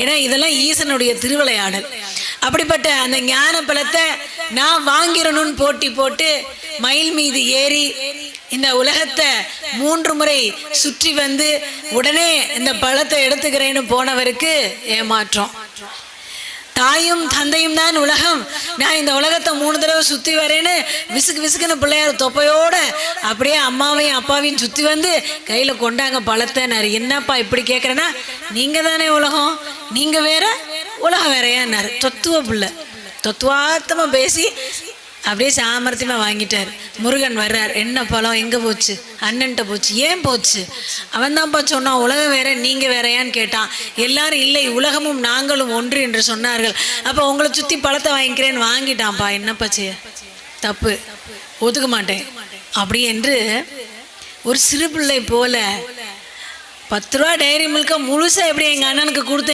ஏன்னா இதெல்லாம் ஈசனுடைய திருவிளையாடல். அப்படிப்பட்ட அந்த ஞான பழத்தை நான் வாங்கிடணும்னு போட்டி போட்டு மயில் மீது ஏறி இந்த உலகத்தை 3 முறை சுற்றி வந்து உடனே இந்த பழத்தை எடுத்துக்கிறேன்னு போனவருக்கு ஏமாற்றம். தாயும் தந்தையும் தான் உலகம், நான் இந்த உலகத்தை 3 தடவை சுற்றி வரேன்னு விசுக்கு விசுக்குன்னு பிள்ளையார் தொப்பையோட அப்படியே அம்மாவையும் அப்பாவையும் சுற்றி வந்து கையில் கொண்டாங்க பழத்தை. என்னப்பா இப்படி கேட்குறேன்னா, நீங்கள் தானே உலகம், நீங்கள் வேற உலகம் வேறையான்னாரு. தத்துவ பிள்ளை தத்துவார்த்தமாக பேசி அப்படியே சாமர்த்தியமாக வாங்கிட்டார். முருகன் வர்றார், என்ன பழம் எங்கே போச்சு? அண்ணன்ட்ட போச்சு. ஏன் போச்சு? அவன் தான்ப்பா சொன்னான் உலகம் வேற நீங்கள் வேறையான்னு கேட்டான். எல்லாரும் இல்லை உலகமும் நாங்களும் ஒன்று என்று சொன்னார்கள். அப்போ உங்களை சுற்றி பழத்தை வாங்கிக்கிறேன்னு வாங்கிட்டான்ப்பா. என்னப்பா செய்ய? தப்பு, ஒதுக்க மாட்டேன் அப்படி என்று ஒரு சிறு பிள்ளை போல 10 ரூபா டைரி மில்க முழுசாக எப்படி எங்கள் அண்ணனுக்கு கொடுத்து